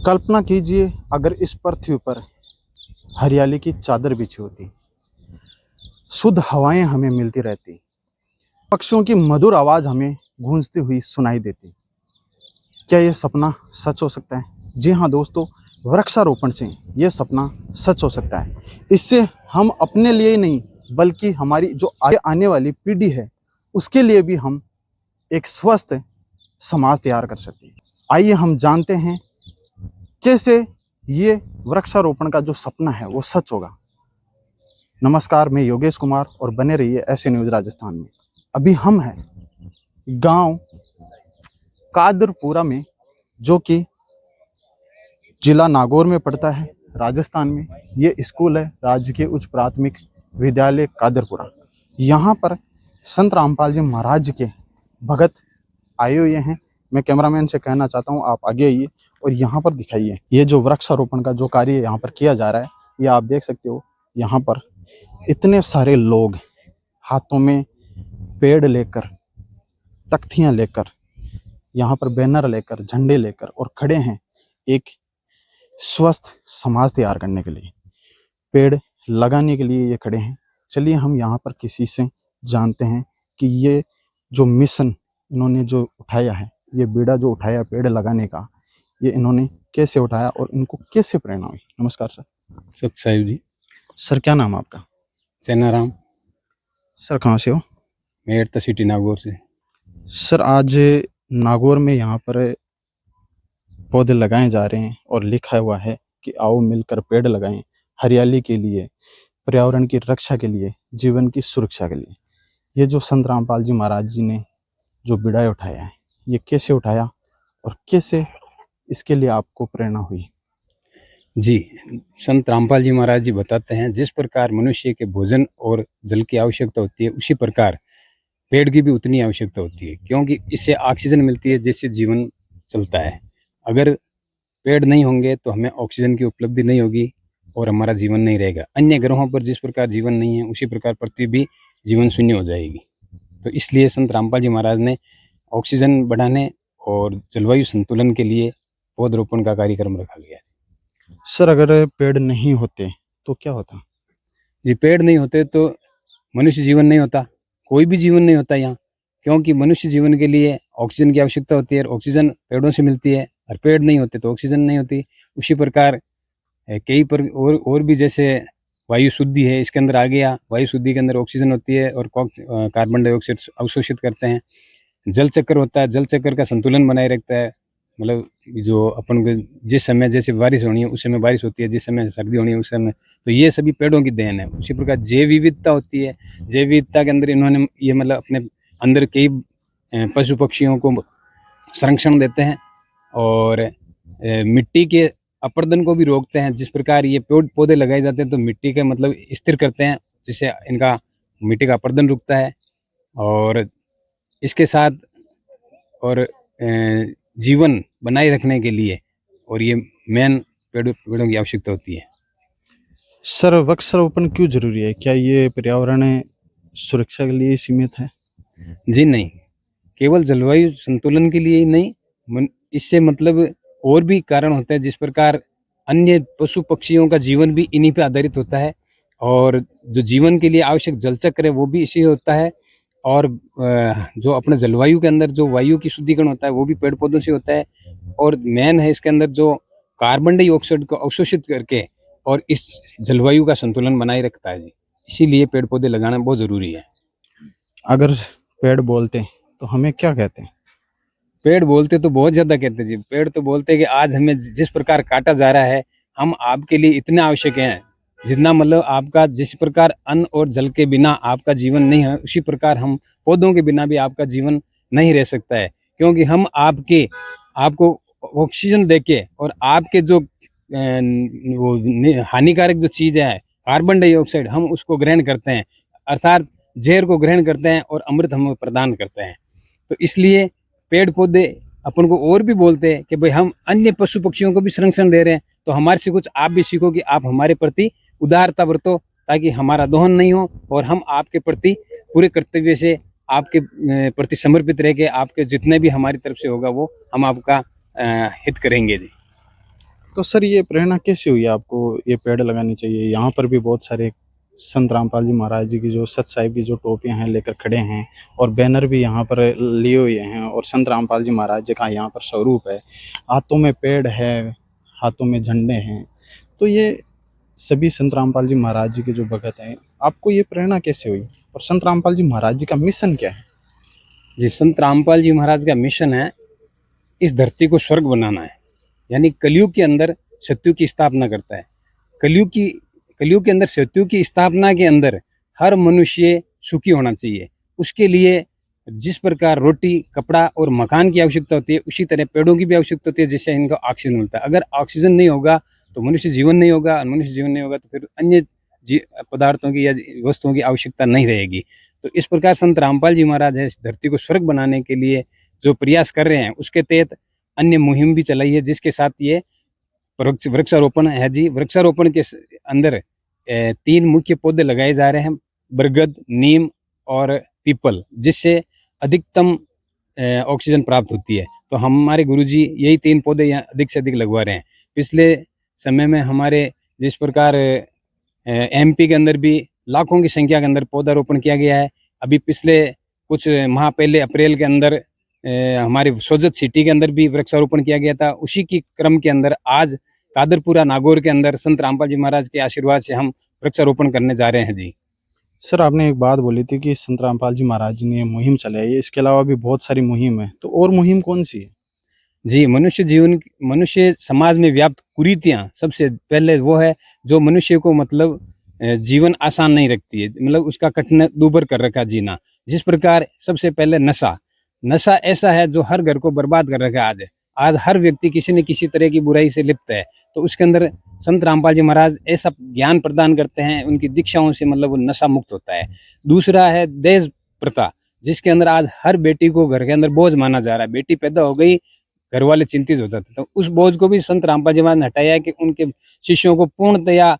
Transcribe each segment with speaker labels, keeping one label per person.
Speaker 1: कल्पना कीजिए अगर इस पृथ्वी पर हरियाली की चादर बिछी होती, शुद्ध हवाएं हमें मिलती रहती, पक्षियों की मधुर आवाज हमें गूंजती हुई सुनाई देती। क्या ये सपना सच हो सकता है? जी हाँ दोस्तों, वृक्षारोपण से ये सपना सच हो सकता है। इससे हम अपने लिए ही नहीं बल्कि हमारी जो आगे आने वाली पीढ़ी है उसके लिए भी हम एक स्वस्थ समाज तैयार कर सकते हैं। आइए हम जानते हैं कैसे ये वृक्षारोपण का जो सपना है वो सच होगा। नमस्कार, मैं योगेश कुमार और बने रहिए ऐसे न्यूज़ राजस्थान में। अभी हम हैं गांव कादरपुरा में, जो कि जिला नागौर में पड़ता है, राजस्थान में। ये स्कूल है राजकीय उच्च प्राथमिक विद्यालय कादरपुरा। यहाँ पर संत रामपाल जी महाराज के भगत आए हुए हैं। मैं कैमरामैन से कहना चाहता हूँ आप आगे आइए और यहाँ पर दिखाइए ये जो वृक्षारोपण का जो कार्य यहाँ पर किया जा रहा है। ये आप देख सकते हो, यहाँ पर इतने सारे लोग हाथों में पेड़ लेकर, तख्तियाँ लेकर, यहाँ पर बैनर लेकर, झंडे लेकर और खड़े हैं एक स्वस्थ समाज तैयार करने के लिए, पेड़ लगाने के लिए ये खड़े हैं। चलिए हम यहाँ पर किसी से जानते हैं कि ये जो मिशन इन्होंने जो उठाया है, ये बीड़ा जो उठाया पेड़ लगाने का, ये इन्होंने कैसे उठाया और इनको कैसे प्रेरणा हुई। नमस्कार सर।
Speaker 2: सत साहिब जी।
Speaker 1: सर क्या नाम है आपका?
Speaker 2: चैनाराम।
Speaker 1: सर कहाँ से हो?
Speaker 2: मैं एट द सिटी नागौर से।
Speaker 1: सर आज नागौर में यहाँ पर पौधे लगाए जा रहे हैं और लिखा हुआ है कि आओ मिलकर पेड़ लगाएं, हरियाली के लिए, पर्यावरण की रक्षा के लिए, जीवन की सुरक्षा के लिए। ये जो संत रामपाल जी महाराज जी ने जो बीड़ा उठाया है, ये कैसे उठाया और कैसे इसके लिए आपको प्रेरणा हुई?
Speaker 2: जी, संत रामपाल जी महाराज जी बताते हैं, जिस प्रकार मनुष्य के भोजन और जल की आवश्यकता होती है, उसी प्रकार पेड़ की भी उतनी आवश्यकता होती है, क्योंकि इससे ऑक्सीजन मिलती है जिससे जीवन चलता है। अगर पेड़ नहीं होंगे तो हमें ऑक्सीजन की उपलब्धि नहीं होगी और हमारा जीवन नहीं रहेगा। अन्य ग्रहों पर जिस प्रकार जीवन नहीं है, उसी प्रकार पृथ्वी भी जीवन शून्य हो जाएगी। तो इसलिए संत रामपाल जी महाराज ने ऑक्सीजन बढ़ाने और जलवायु संतुलन के लिए पौधरोपण का कार्यक्रम रखा गया है।
Speaker 1: सर अगर पेड़ नहीं होते तो क्या होता?
Speaker 2: ये पेड़ नहीं होते तो मनुष्य जीवन नहीं होता, कोई भी जीवन नहीं होता यहाँ, क्योंकि मनुष्य जीवन के लिए ऑक्सीजन की आवश्यकता होती है और ऑक्सीजन पेड़ों से मिलती है, और पेड़ नहीं होते तो ऑक्सीजन नहीं होती। उसी प्रकार कई पर और भी, जैसे वायु शुद्धि है, इसके अंदर आ गया, वायु शुद्धि के अंदर ऑक्सीजन होती है और कार्बन डाइऑक्साइड अवशोषित करते हैं। जल चक्र होता है, जल चक्र का संतुलन बनाए रखता है। मतलब जो अपन को जिस समय जैसे बारिश होनी है उस समय बारिश होती है, जिस समय सर्दी होनी है उस समय, तो ये सभी पेड़ों की देन है। उसी प्रकार जैव विविधता होती है, जैव विविधता के अंदर इन्होंने ये मतलब अपने अंदर कई पशु पक्षियों को संरक्षण देते हैं और मिट्टी के अपरदन को भी रोकते हैं। जिस प्रकार ये पेड़ पौधे लगाए जाते हैं तो मिट्टी के मतलब स्थिर करते हैं, जिससे इनका मिट्टी का अपरदन रुकता है। और इसके साथ और जीवन बनाए रखने के लिए और ये मेन पेड़ों की आवश्यकता होती है।
Speaker 1: सर वृक्षारोपण क्यों जरूरी है? क्या ये पर्यावरण सुरक्षा के लिए सीमित है?
Speaker 2: जी नहीं, केवल जलवायु संतुलन के लिए ही नहीं, इससे मतलब और भी कारण होते हैं। जिस प्रकार अन्य पशु पक्षियों का जीवन भी इन्हीं पे आधारित होता है और जो जीवन के लिए आवश्यक जल चक्र है वो भी इसी होता है। और जो अपने जलवायु के अंदर जो वायु की शुद्धिकरण होता है वो भी पेड़ पौधों से होता है। और मेन है इसके अंदर जो कार्बन डाइऑक्साइड को अवशोषित करके और इस जलवायु का संतुलन बनाए रखता है जी। इसीलिए पेड़ पौधे लगाना बहुत जरूरी है।
Speaker 1: अगर पेड़ बोलते हैं तो हमें क्या कहते हैं?
Speaker 2: पेड़ बोलते तो बहुत ज्यादा कहते हैं जी। पेड़ तो बोलते हैं कि आज हमें जिस प्रकार काटा जा रहा है, हम आपके लिए इतने आवश्यक हैं, जितना मतलब आपका जिस प्रकार अन्न और जल के बिना आपका जीवन नहीं है, उसी प्रकार हम पौधों के बिना भी आपका जीवन नहीं रह सकता है। क्योंकि हम आपको ऑक्सीजन देके और आपके जो वो हानिकारक जो चीज है कार्बन डाइऑक्साइड, हम उसको ग्रहण करते हैं, अर्थात जहर को ग्रहण करते हैं और अमृत हम प्रदान करते हैं। तो इसलिए पेड़ पौधे अपन को और भी बोलते हैं कि भाई हम अन्य पशु पक्षियों को भी संरक्षण दे रहे हैं, तो हमारे से कुछ आप भी सीखो कि आप हमारे प्रति उदारता बरतो, ताकि हमारा दोहन नहीं हो और हम आपके प्रति पूरे कर्तव्य से आपके प्रति समर्पित रह के आपके जितने भी हमारी तरफ से होगा वो हम आपका हित करेंगे जी।
Speaker 1: तो सर ये प्रेरणा कैसे हुई आपको ये पेड़ लगानी चाहिए? यहाँ पर भी बहुत सारे संत रामपाल जी महाराज जी की जो सत साहिब की जो टोपियां हैं लेकर खड़े हैं और बैनर भी यहाँ पर लिए हुए हैं और संत रामपाल जी महाराज जी का यहाँ पर स्वरूप है, हाथों में पेड़ है, हाथों में झंडे हैं। तो ये सभी संत रामपाल जी महाराज जी के जो भगत हैं, आपको ये प्रेरणा कैसे हुई और संत रामपाल जी महाराज जी का मिशन क्या है?
Speaker 2: जी, संत रामपाल जी महाराज का मिशन है इस धरती को स्वर्ग बनाना है, यानी कलयुग के अंदर सत्युग की स्थापना करता है। कलयुग के अंदर सत्युग की स्थापना के अंदर हर मनुष्य सुखी होना चाहिए। उसके लिए जिस प्रकार रोटी, कपड़ा और मकान की आवश्यकता होती है, उसी तरह पेड़ों की भी आवश्यकता होती है, जिससे इनको ऑक्सीजन मिलता है। अगर ऑक्सीजन नहीं होगा तो मनुष्य जीवन नहीं होगा, और मनुष्य जीवन नहीं होगा तो फिर अन्य पदार्थों की या वस्तुओं की आवश्यकता नहीं रहेगी। तो इस प्रकार संत रामपाल जी महाराज है इस धरती को स्वर्ग बनाने के लिए जो प्रयास कर रहे हैं, उसके तहत अन्य मुहिम भी चलाई है, जिसके साथ ये वृक्षारोपण है जी। वृक्षारोपण के अंदर 3 मुख्य पौधे लगाए जा रहे हैं, बरगद, नीम और पीपल, जिससे अधिकतम ऑक्सीजन प्राप्त होती है। तो हमारे गुरुजी यही 3 पौधे यहाँ अधिक से अधिक लगवा रहे हैं। पिछले समय में हमारे जिस प्रकार एमपी के अंदर भी लाखों की संख्या के अंदर पौधारोपण किया गया है। अभी पिछले कुछ माह पहले अप्रैल के अंदर हमारे सोजत सिटी के अंदर भी वृक्षारोपण किया गया था। उसी की क्रम के अंदर आज कादरपुरा नागौर के अंदर संत रामपाल जी महाराज के आशीर्वाद से हम वृक्षारोपण करने जा रहे हैं जी।
Speaker 1: सर आपने एक बात बोली थी कि संत रामपाल जी महाराज जी ने ये मुहिम चलाई है, इसके अलावा भी बहुत सारी मुहिम है, तो और मुहिम कौन सी है?
Speaker 2: जी, मनुष्य समाज में व्याप्त कुरीतियां सबसे पहले वो है जो मनुष्य को मतलब जीवन आसान नहीं रखती है, मतलब उसका कठिन दूभर कर रखा जीना। जिस प्रकार सबसे पहले नशा ऐसा है जो हर घर को बर्बाद कर रखा है। आज हर व्यक्ति किसी न किसी तरह की बुराई से लिप्त है। तो उसके अंदर संत रामपाल जी महाराज ऐसा ज्ञान प्रदान करते हैं, उनकी दीक्षाओं से मतलब वो नशा मुक्त होता है। दूसरा है दहेज प्रथा, जिसके अंदर आज हर बेटी को घर के अंदर बोझ माना जा रहा है। बेटी पैदा हो गई, घर वाले चिंतित हो जाते। तो उस बोझ को भी संत रामपाल जी महाराज ने हटाया है कि उनके शिष्यों को पूर्णतया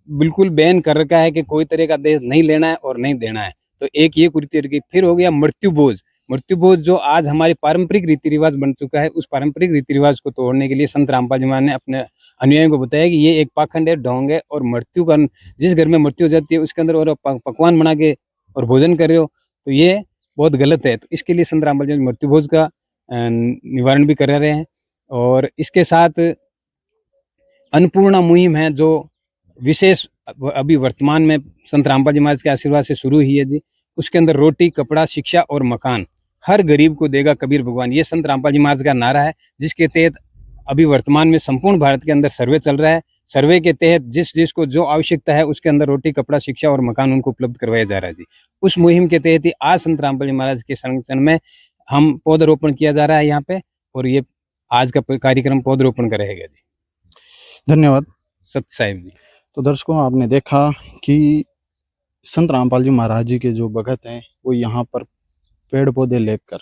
Speaker 2: बिल्कुल बैन कर रखा है कि कोई तरह का दहेज नहीं लेना है और नहीं देना है। तो एक ये कुरीति रखी। फिर हो गया मृत्यु बोझ जो आज हमारे पारंपरिक रीति रिवाज बन चुका है। उस पारंपरिक रीति रिवाज को तोड़ने के लिए संत रामपाल जी महाराज ने अपने अनुयायियों को बताया कि ये एक पाखंड है, ढोंग है, और मृत्यु का जिस घर में मृत्यु हो जाती है उसके अंदर और पकवान बना के और भोजन कर रहे हो तो ये बहुत गलत है। तो इसके लिए संत रामपाल जी मृत्यु भोज का निवारण भी करा रहे हैं। और इसके साथ अन्नपूर्णा मुहिम है जो विशेष अभी वर्तमान में संत रामपाल जी महाराज के आशीर्वाद से शुरू हुई है जी। उसके अंदर रोटी, कपड़ा, शिक्षा और मकान हर गरीब को देगा कबीर भगवान, ये संत रामपाल जी महाराज का नारा है, जिसके तहत अभी वर्तमान में संपूर्ण भारत के अंदर सर्वे चल रहा है। सर्वे के तहत जिसको जो आवश्यकता है उसके अंदर रोटी, कपड़ा, शिक्षा और मकान उनको उपलब्ध करवाया जा रहा है जी। उस मुहिम के तहत ही आज संत रामपाल जी महाराज के संरक्षण में हम पौधारोपण किया जा रहा है यहाँ पे, और ये आज का कार्यक्रम पौधारोपण का रहेगा जी।
Speaker 1: धन्यवाद
Speaker 2: सत साहिब जी।
Speaker 1: तो दर्शकों आपने देखा कि संत रामपाल जी महाराज जी के जो भगत हैं वो यहाँ पर पेड़ पौधे लेकर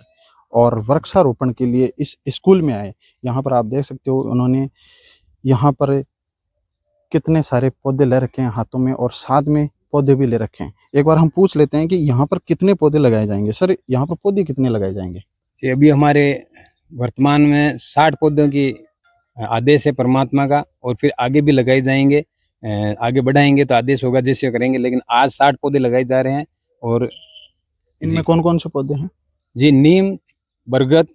Speaker 1: और वृक्षारोपण के लिए इस स्कूल में आए। यहाँ पर आप देख सकते हो उन्होंने यहाँ पर कितने सारे पौधे ले रखे हैं हाथों में और साथ में पौधे भी ले रखे हैं। एक बार हम पूछ लेते हैं कि यहाँ पर कितने पौधे लगाए जाएंगे। सर यहाँ पर पौधे कितने लगाए जाएंगे?
Speaker 2: जी, अभी हमारे वर्तमान में 60 पौधों की आदेश है परमात्मा का, और फिर आगे भी लगाए जाएंगे। आगे बढ़ाएंगे तो आदेश होगा जैसे करेंगे, लेकिन आज 60 पौधे लगाए जा रहे हैं। और
Speaker 1: इनमें कौन कौन से पौधे हैं?
Speaker 2: जी, नीम, बरगद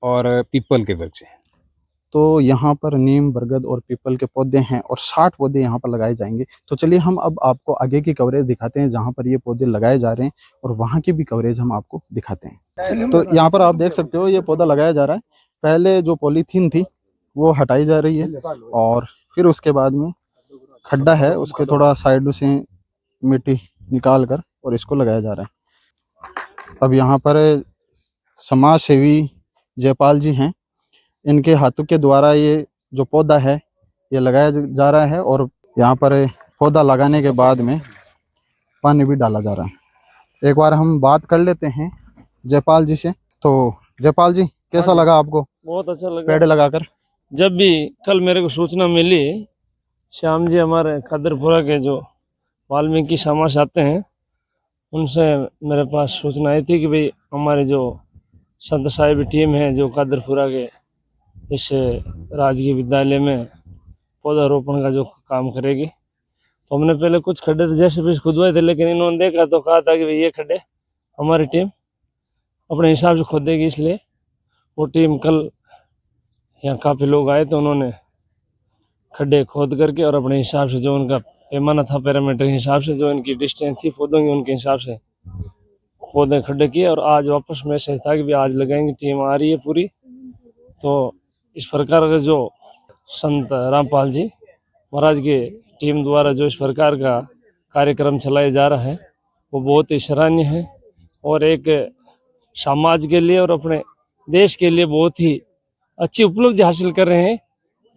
Speaker 2: और पीपल के वृक्ष हैं।
Speaker 1: तो यहाँ पर नीम, बरगद और पीपल के पौधे हैं और 60 पौधे यहाँ पर लगाए जाएंगे। तो चलिए हम अब आपको आगे की कवरेज दिखाते हैं जहाँ पर ये पौधे लगाए जा रहे हैं, और वहाँ की भी कवरेज हम आपको दिखाते हैं। तो यहाँ पर आप देख सकते हो ये पौधा लगाया जा रहा है। पहले जो पॉलीथीन थी वो हटाई जा रही है, और फिर उसके बाद में खड्डा है उसके थोड़ा साइड से मिट्टी निकाल कर और इसको लगाया जा रहा है। अब यहाँ पर समाज सेवी जयपाल जी हैं, इनके हाथों के द्वारा ये जो पौधा है ये लगाया जा रहा है, और यहाँ पर पौधा लगाने के बाद में पानी भी डाला जा रहा है। एक बार हम बात कर लेते हैं जयपाल जी से। तो जयपाल जी कैसा लगा आपको?
Speaker 3: बहुत अच्छा लगा
Speaker 1: पेड़ लगाकर।
Speaker 3: जब भी कल मेरे को सूचना मिली, श्याम जी हमारे कादरपुरा के जो वाल्मीकि समाज आते हैं, उनसे मेरे पास सूचना आई थी कि भाई हमारे जो संत साहिब टीम है जो कादरपुरा के इस राजकीय विद्यालय में पौधारोपण का जो काम करेगी। तो हमने पहले कुछ खड्डे तो जैसे भी खुदवाए थे, लेकिन इन्होंने देखा तो कहा था कि भाई ये खड्डे हमारी टीम अपने हिसाब से खोदेगी, इसलिए वो टीम कल यहाँ काफ़ी लोग आए तो उन्होंने खड्डे खोद करके और अपने हिसाब से जो उनका पैमाना था, पैरामीटर के हिसाब से जो इनकी डिस्टेंस थी पौधों की, उनके हिसाब से पौधे खड्डे किए। और आज वापस मैसेज था कि भी आज लगाएंगे, टीम आ रही है पूरी। तो इस प्रकार का जो संत रामपाल जी महाराज की टीम द्वारा जो इस प्रकार का कार्यक्रम चलाया जा रहा है वो बहुत ही सराहनीय है और एक समाज के लिए और अपने देश के लिए बहुत ही अच्छी उपलब्धि हासिल कर रहे हैं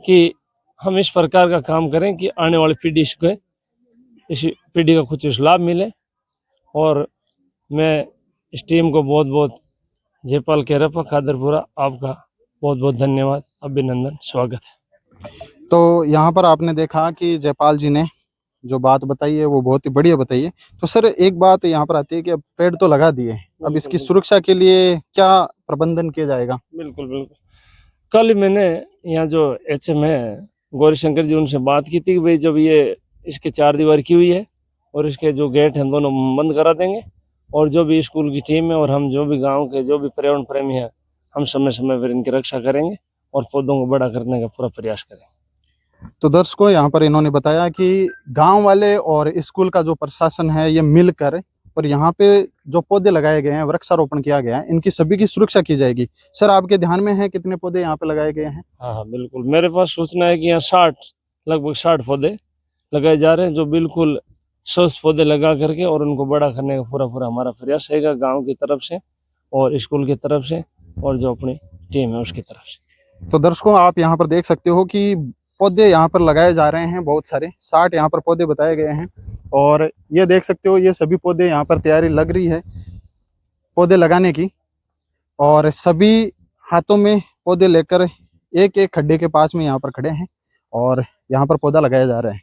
Speaker 3: कि हम इस प्रकार का काम करें कि आने वाली पीढ़ी को इस पीढ़ी का कुछ लाभ मिले। और मैं इस टीम को बहुत बहुत जयपाल केरप्पा कादरपुरा आपका बहुत बहुत धन्यवाद, अभिनंदन, स्वागत है।
Speaker 1: तो यहाँ पर आपने देखा कि जयपाल जी ने जो बात बताई है वो बहुत ही बढ़िया बताई है। तो सर एक बात यहाँ पर आती है कि अब पेड़ तो लगा दिए, अब इसकी सुरक्षा के लिए क्या प्रबंधन किया जाएगा?
Speaker 3: बिल्कुल बिल्कुल। कल मैंने यहाँ जो HM है गौरी शंकर जी, उनसे बात की थी कि भाई जब ये इसके 4 दीवार की हुई है और इसके जो गेट हैं दोनों बंद करा देंगे, और जो भी स्कूल की टीम है और हम जो भी गांव के जो भी पर्यावरण प्रेमी हैं, हम समय समय पर इनकी रक्षा करेंगे और पौधों को बड़ा करने का पूरा प्रयास करेंगे।
Speaker 1: तो दर्शकों यहाँ पर इन्होंने बताया कि गांव वाले और स्कूल का जो प्रशासन है ये मिलकर और यहाँ पे जो पौधे लगाए गए हैं, वृक्षारोपण किया गया है, इनकी सभी की सुरक्षा की जाएगी। सर आपके ध्यान में है कितने पौधे यहाँ पे लगाए गए हैं?
Speaker 3: हाँ हाँ बिल्कुल, मेरे पास सूचना है कि यहाँ लगभग 60 पौधे लगाए जा रहे हैं, जो बिल्कुल स्वस्थ पौधे लगा करके और उनको बड़ा करने का पूरा हमारा प्रयास रहेगा, गांव की तरफ से और स्कूल की तरफ से और जो अपनी टीम है उसकी तरफ से।
Speaker 1: तो दर्शकों आप यहाँ पर देख सकते हो कि पौधे यहाँ पर लगाए जा रहे हैं, बहुत सारे 60 यहाँ पर पौधे बताए गए हैं। और ये देख सकते हो ये सभी पौधे यहाँ पर तैयारी लग रही है पौधे लगाने की, और सभी हाथों में पौधे लेकर एक एक खड्डे के पास में यहाँ पर खड़े हैं और यहाँ पर पौधा लगाया जा रहा है।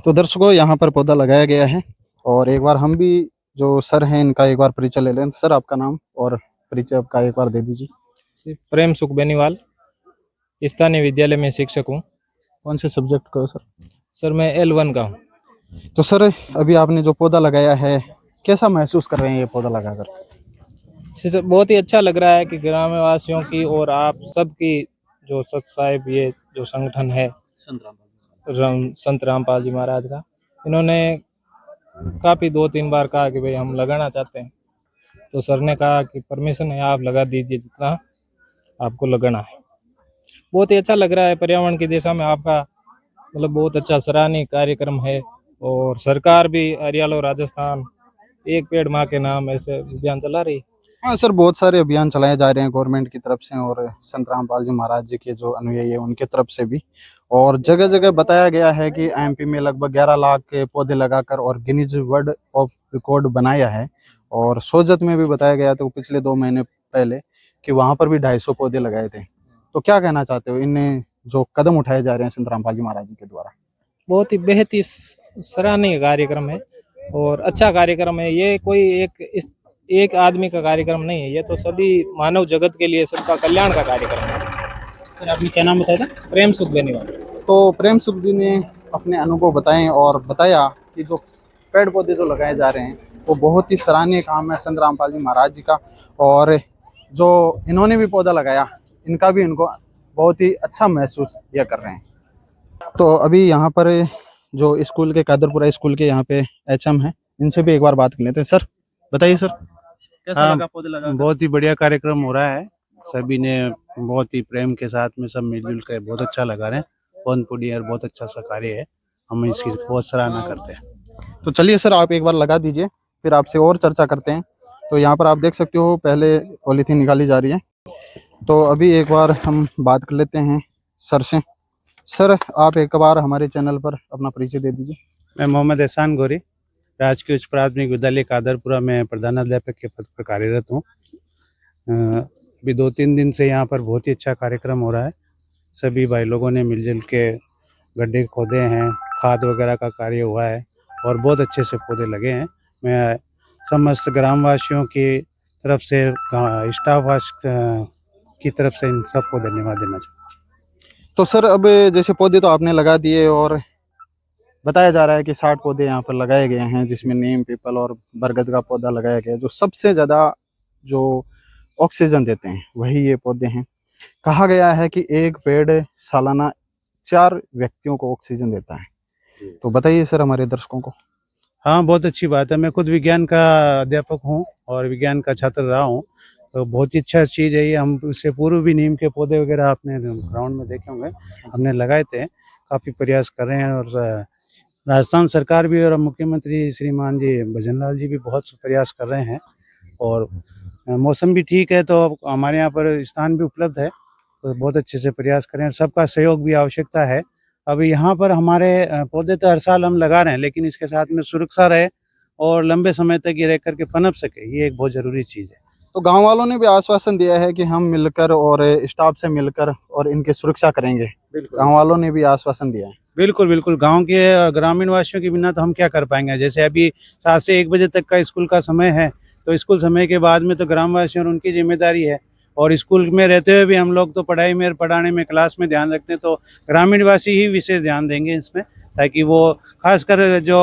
Speaker 1: तो दर्शकों यहाँ पर पौधा लगाया गया है और एक बार हम भी जो सर हैं इनका एक बार परिचय ले लें। सर आपका नाम और परिचय आपका एक बार दे दीजिए।
Speaker 4: प्रेम सुख बेनीवाल, स्थानीय विद्यालय में शिक्षक हूँ।
Speaker 1: कौन से सब्जेक्ट का सर?
Speaker 4: सर मैं L1 का हूँ।
Speaker 1: तो सर अभी आपने जो पौधा लगाया है कैसा महसूस कर रहे हैं ये पौधा लगाकर?
Speaker 4: सर बहुत ही अच्छा लग रहा है कि ग्रामवासियों की और आप सबकी जो सत साहिब ये जो संगठन है संत रामपाल जी महाराज का, इन्होंने काफ़ी 2-3 बार कहा कि भाई हम लगाना चाहते हैं, तो सर ने कहा कि परमिशन है आप लगा दीजिए जितना आपको लगाना है। बहुत ही अच्छा लग रहा है, पर्यावरण की दिशा में आपका मतलब बहुत अच्छा सराहनीय कार्यक्रम है। और सरकार भी हरियाणा और राजस्थान एक पेड़ माँ के नाम ऐसे अभियान चला रही।
Speaker 1: हाँ सर बहुत सारे अभियान चलाए जा रहे हैं गवर्नमेंट की तरफ से और संत रामपाल जी महाराज जी के जो अनुयायी है उनके तरफ से भी, और जगह जगह बताया गया है कि MP में लगभग 11 लाख के पौधे लगाकर और गिनीज वर्ल्ड ऑफ रिकॉर्ड बनाया है। और सोजत में भी बताया गया था पिछले 2 महीने पहले कि वहां पर भी 250 पौधे लगाए थे। तो क्या कहना चाहते हो इन्हें जो कदम उठाए जा रहे हैं संत रामपाल जी महाराज जी के द्वारा?
Speaker 4: बहुत ही बेहद ही सराहनीय कार्यक्रम है और अच्छा कार्यक्रम है। ये कोई एक आदमी का कार्यक्रम नहीं है, ये तो सभी मानव जगत के लिए सबका कल्याण का कार्यक्रम है।
Speaker 1: सर आपने क्या नाम बताया था?
Speaker 4: प्रेम सुख बेनीवाल।
Speaker 1: तो प्रेम सुख जी ने अपने अनुभव बताए और बताया कि जो पेड़ पौधे जो लगाए जा रहे हैं वो बहुत ही सराहनीय काम है संत रामपाल जी महाराज जी का, और जो इन्होंने भी पौधा लगाया इनका भी इनको बहुत ही अच्छा महसूस यह कर रहे हैं। तो अभी यहाँ पर जो स्कूल के कादरपुरा स्कूल के यहाँ पे HM है, इनसे भी एक बार बात कर लेते हैं। सर बताइए सर कैसा लगा पौधे लगा?
Speaker 5: बहुत ही बढ़िया कार्यक्रम हो रहा है, सभी ने बहुत ही प्रेम के साथ में सब मिलजुल कर बहुत अच्छा लगा रहे हैं। पौध पुड़ी और बहुत अच्छा सा कार्य है, हम इसकी बहुत सराहना करते हैं।
Speaker 1: तो चलिए सर आप एक बार लगा दीजिए फिर आपसे और चर्चा करते हैं। तो यहाँ पर आप देख सकते हो पहले पॉलीथीन निकाली जा रही है। तो अभी एक बार हम बात कर लेते हैं सर से। सर आप एक बार हमारे चैनल पर अपना परिचय दे दीजिए।
Speaker 5: मैं मोहम्मद एहसान गोरी, राजकीय उच्च प्राथमिक विद्यालय कादरपुरा में प्रधानाध्यापक के पद पर कार्यरत हूँ। अभी 2-3 दिन से यहाँ पर बहुत ही अच्छा कार्यक्रम हो रहा है। सभी भाई लोगों ने मिलजुल के गड्ढे खोदे हैं, खाद वगैरह का कार्य हुआ है और बहुत अच्छे से पौधे लगे हैं। मैं समस्त ग्रामवासियों की तरफ से, स्टाफ की तरफ से इन सबको धन्यवाद देना चाहूँगा।
Speaker 1: तो सर अब जैसे पौधे तो आपने लगा दिए और बताया जा रहा है कि 60 पौधे यहाँ पर लगाए गए हैं, जिसमें नीम, पीपल और बरगद का पौधा लगाया गया है। जो सबसे ज़्यादा जो ऑक्सीजन देते हैं वही ये पौधे हैं। कहा गया है कि एक पेड़ सालाना 4 व्यक्तियों को ऑक्सीजन देता है। तो बताइए सर हमारे दर्शकों को।
Speaker 5: हाँ, बहुत अच्छी बात है। मैं खुद विज्ञान का अध्यापक हूँ और विज्ञान का छात्र रहा हूँ, तो बहुत ही अच्छा चीज़ है ये। हम उससे पूर्व भी नीम के पौधे वगैरह आपने ग्राउंड में देखे होंगे, हमने लगाए थे। काफ़ी प्रयास कर रहे हैं और राजस्थान सरकार भी और मुख्यमंत्री श्रीमान जी भजन लाल जी भी बहुत प्रयास कर रहे हैं। और मौसम भी ठीक है, तो हमारे यहाँ पर स्थान भी उपलब्ध है, तो बहुत अच्छे से प्रयास करें। सबका सहयोग भी आवश्यकता है। अब यहाँ पर हमारे पौधे तो हर साल हम लगा रहे हैं, लेकिन इसके साथ में सुरक्षा रहे और लंबे समय तक ये रह करके पनप सके, ये एक बहुत ज़रूरी चीज़ है।
Speaker 1: तो गांव वालों ने भी आश्वासन दिया है कि हम मिलकर और स्टाफ से मिलकर और इनकी सुरक्षा करेंगे। गांव वालों ने भी आश्वासन दिया है।
Speaker 5: बिल्कुल बिल्कुल, गांव के ग्रामीण वासियों के बिना तो हम क्या कर पाएंगे। जैसे अभी 7 से 1 बजे तक का स्कूल का समय है, तो स्कूल समय के बाद में तो ग्रामवासियों और उनकी जिम्मेदारी है। और स्कूल में रहते हुए भी हम लोग तो पढ़ाई में, पढ़ाने में, क्लास में ध्यान रखते हैं, तो ग्रामीणवासी ही विशेष ध्यान देंगे इसमें, ताकि वो खासकर जो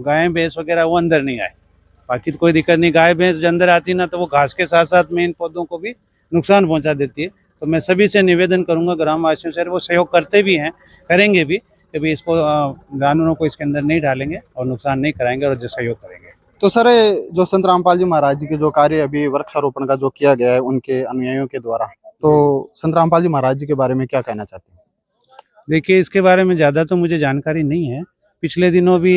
Speaker 5: गाय भैंस वगैरह वो अंदर नहीं आए। बाकी तो कोई दिक्कत नहीं, गाय भैंस जो अंदर आती ना, तो वो घास के साथ साथ में इन पौधों को भी नुकसान पहुंचा देती है। तो मैं सभी से निवेदन करूंगा, ग्रामवासियों से, वो सहयोग करते भी हैं, करेंगे भी, कि भाई इसको जानवरों को इसके अंदर नहीं डालेंगे और नुकसान नहीं कराएंगे और जो सहयोग करेंगे।
Speaker 1: तो सर जो संत रामपाल जी महाराज जी के जो कार्य अभी वृक्षारोपण का जो किया गया है उनके अनुयायियों के द्वारा, तो संत रामपाल जी महाराज जी के बारे में क्या कहना चाहते हैं?
Speaker 5: देखिए, इसके बारे में ज़्यादा तो मुझे जानकारी नहीं है। पिछले दिनों भी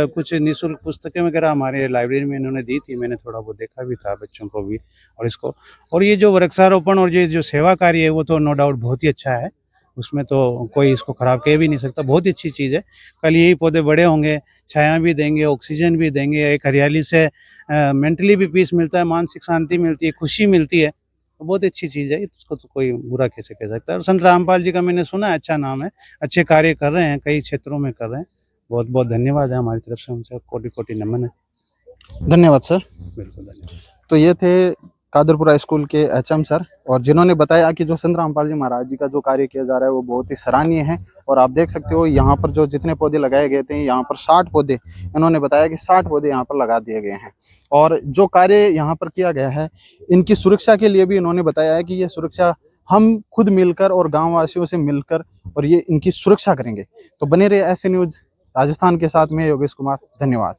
Speaker 5: कुछ निःशुल्क पुस्तकें वगैरह हमारे लाइब्रेरी में इन्होंने दी थी, मैंने थोड़ा बहुत देखा भी था, बच्चों को भी और इसको। और ये जो वृक्षारोपण और ये जो सेवा कार्य है, वो तो नो डाउट बहुत ही अच्छा है, उसमें तो कोई इसको खराब कह भी नहीं सकता। बहुत ही अच्छी चीज़ है। कल यही पौधे बड़े होंगे, छाया भी देंगे, ऑक्सीजन भी देंगे, एक हरियाली से मेंटली भी पीस मिलता है, मानसिक शांति मिलती है, खुशी मिलती है। तो बहुत अच्छी चीज़ है, उसको तो कोई बुरा कैसे कह सकता है। और संत रामपाल जी का मैंने सुना है, अच्छा नाम है, अच्छे कार्य कर रहे हैं, कई क्षेत्रों में कर रहे हैं। बहुत बहुत धन्यवाद है हमारी तरफ से, उनसे कोटि कोटि नमन है।
Speaker 1: धन्यवाद सर।
Speaker 5: बिल्कुल धन्यवाद।
Speaker 1: तो ये थे कादरपुरा स्कूल के एचएम सर, और जिन्होंने बताया कि जो संत रामपाल जी महाराज जी का जो कार्य किया जा रहा है वो बहुत ही सराहनीय है। और आप देख सकते हो यहाँ पर जो जितने पौधे लगाए गए थे, यहाँ पर 60 पौधे, इन्होंने बताया कि 60 पौधे यहाँ पर लगा दिए गए हैं। और जो कार्य यहाँ पर किया गया है, इनकी सुरक्षा के लिए भी इन्होंने बताया है कि ये सुरक्षा हम खुद मिलकर और गाँव वासियों से मिलकर और ये इनकी सुरक्षा करेंगे। तो बने रहे ऐसे न्यूज राजस्थान के साथ में योगेश कुमार। धन्यवाद।